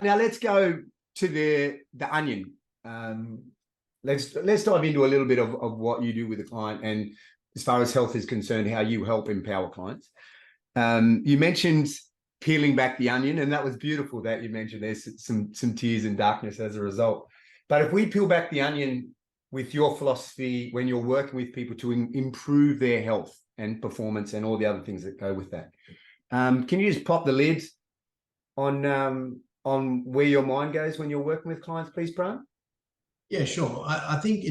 Now let's go to the onion. Let's dive into a little bit of what you do with the client, and as far as health is concerned, how you help empower clients. You mentioned peeling back the onion, and that was beautiful that you mentioned there's some tears and darkness as a result. But if we peel back the onion with your philosophy when you're working with people to improve their health and performance and all the other things that go with that, can you just pop the lid on where your mind goes when you're working with clients, please, Pran? Yeah, sure. I think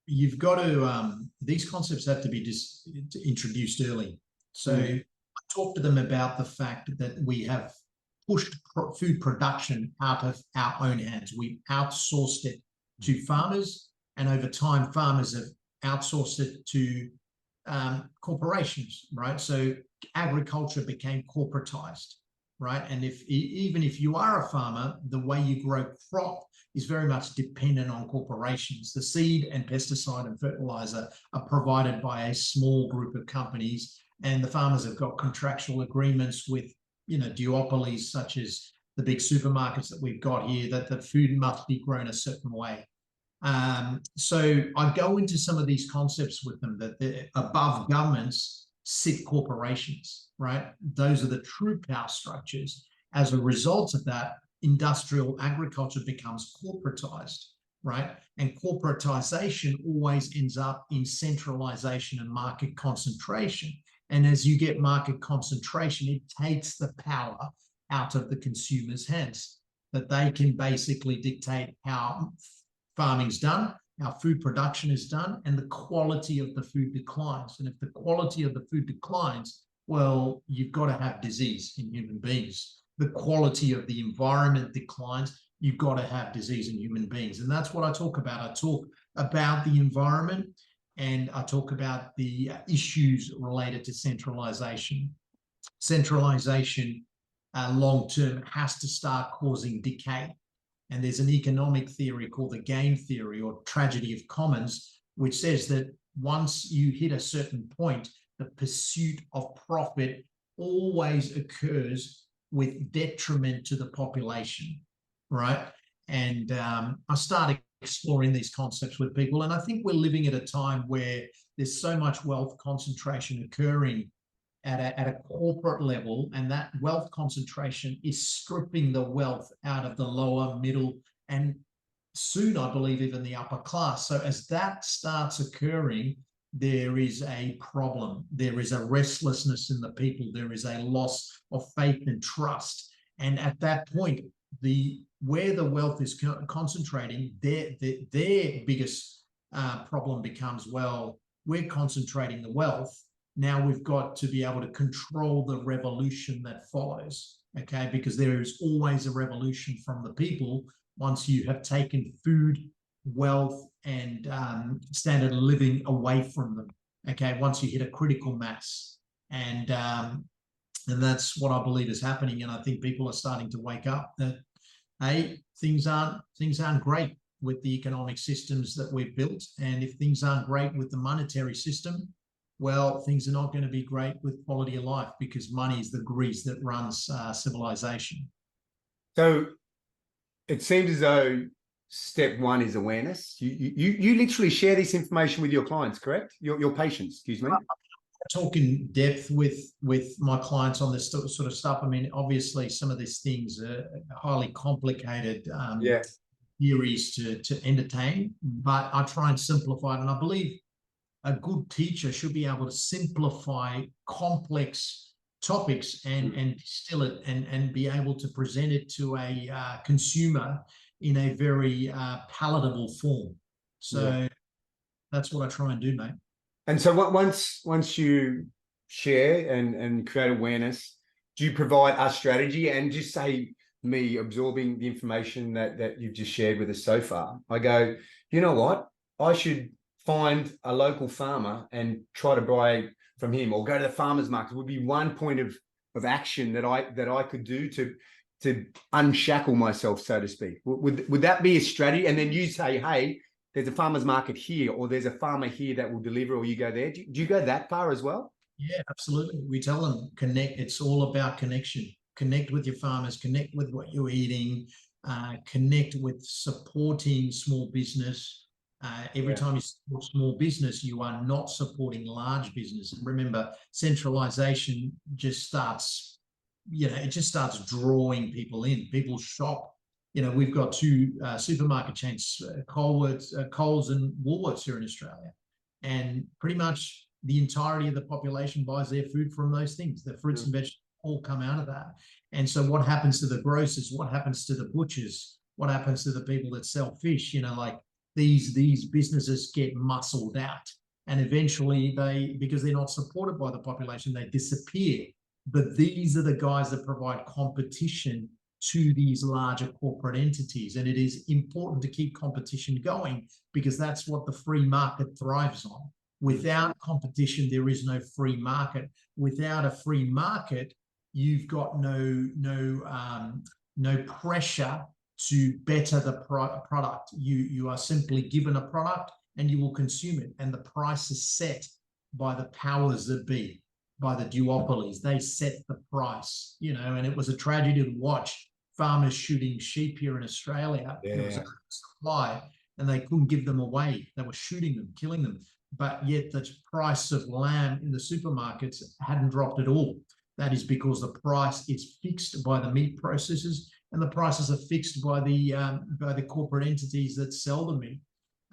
you've got to, these concepts have to be introduced early. So I talk to them about the fact that we have pushed food production out of our own hands. We've outsourced it to farmers, and over time, farmers have outsourced it to corporations, right? So agriculture became corporatized, right? And even if you are a farmer, the way you grow crop is very much dependent on corporations. The seed and pesticide and fertilizer are provided by a small group of companies, and the farmers have got contractual agreements with, duopolies such as the big supermarkets that we've got here, that the food must be grown a certain way. So I go into some of these concepts with them, that above governments sit corporations, right? Those are the true power structures. As a result of that, industrial agriculture becomes corporatized, right? And corporatization always ends up in centralization and market concentration. And as you get market concentration, it takes the power out of the consumer's hands, that they can basically dictate how farming's done, how food production is done, and the quality of the food declines. And if the quality of the food declines, well, you've got to have disease in human beings. The quality of the environment declines, you've got to have disease in human beings. And that's what I talk about. I talk about the environment, and I talk about the issues related to centralization. Centralization long-term has to start causing decay. And there's an economic theory called the game theory, or tragedy of commons, which says that once you hit a certain point, the pursuit of profit always occurs with detriment to the population, right? And I started exploring these concepts with people, and I think we're living at a time where there's so much wealth concentration occurring at a corporate level, and that wealth concentration is stripping the wealth out of the lower, middle, and soon, I believe, even the upper class. So as that starts occurring, there is a problem. There is a restlessness in the people. There is a loss of faith and trust. And at that point, where the wealth is concentrating, their biggest problem becomes, well, we're concentrating the wealth. Now we've got to be able to control the revolution that follows, okay? Because there is always a revolution from the people once you have taken food, wealth, and standard of living away from them, okay? Once you hit a critical mass. And that's what I believe is happening. And I think people are starting to wake up that, hey, things aren't great with the economic systems that we've built. And if things aren't great with the monetary system, well, things are not going to be great with quality of life, because money is the grease that runs civilization. So it seems as though step one is awareness. You literally share this information with your clients, correct? Your patients, excuse me. I talk in depth with my clients on this sort of stuff. I mean, obviously, some of these things are highly complicated theories to entertain, but I try and simplify it. And I believe a good teacher should be able to simplify complex topics and distill it and be able to present it to a consumer in a very palatable form. So that's what I try and do, mate. And so once you share and create awareness, do you provide a strategy? And just say me absorbing the information that you've just shared with us so far, I go, you know what? I should find a local farmer and try to buy from him, or go to the farmer's market. Would be one point of action that I could do to unshackle myself, so to speak. Would that be a strategy? And then you say, hey, there's a farmer's market here, or there's a farmer here that will deliver, or you go there. Do you go that far as well? Yeah, absolutely. We tell them connect. It's all about connection. connect with your farmers, connect with what you're eating, connect with supporting small business. Every time you support small business, you are not supporting large business. And remember, centralisation just starts, it just starts drawing people in. People shop. We've got two supermarket chains, Coles and Woolworths here in Australia. And pretty much the entirety of the population buys their food from those things. The fruits and vegetables all come out of that. And so what happens to the grocers? What happens to the butchers? What happens to the people that sell fish? Like these businesses get muscled out. And eventually because they're not supported by the population, they disappear. But these are the guys that provide competition to these larger corporate entities. And it is important to keep competition going because that's what the free market thrives on. Without competition, there is no free market. Without a free market, you've got no pressure to better the product. You are simply given a product and you will consume it. And the price is set by the powers that be, by the duopolies. They set the price, and it was a tragedy to watch farmers shooting sheep here in Australia. There was a supply and they couldn't give them away. They were shooting them, killing them. But yet the price of lamb in the supermarkets hadn't dropped at all. That is because the price is fixed by the meat processors and the prices are fixed by the corporate entities that sell the meat.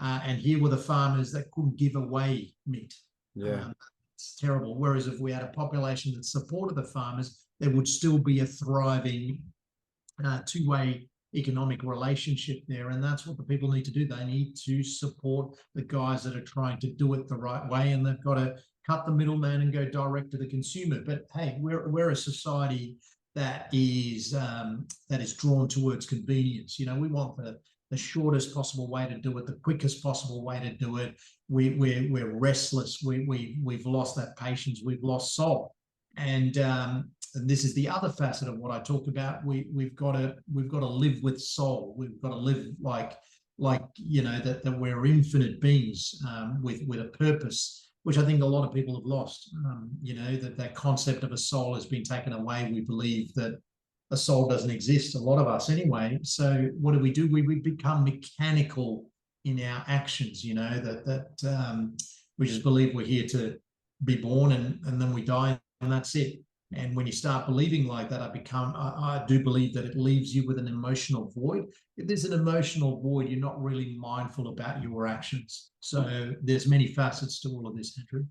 And here were the farmers that couldn't give away meat. It's terrible. Whereas if we had a population that supported the farmers, there would still be a thriving two-way economic relationship there. And that's what the people need to do. They need to support the guys that are trying to do it the right way. And they've got to cut the middleman and go direct to the consumer. But hey, we're a society that is drawn towards convenience. We want the shortest possible way to do it, the quickest possible way to do it. We're restless. We've lost that patience. We've lost soul. And this is the other facet of what I talked about. We've got to live with soul. We've got to live like that we're infinite beings with a purpose, which I think a lot of people have lost. That concept of a soul has been taken away. We believe that a soul doesn't exist, a lot of us anyway. So what do? We become mechanical in our actions, that we just believe we're here to be born and then we die and that's it. And when you start believing like that, I do believe that it leaves you with an emotional void. If there's an emotional void, you're not really mindful about your actions. So there's many facets to all of this, Andrew.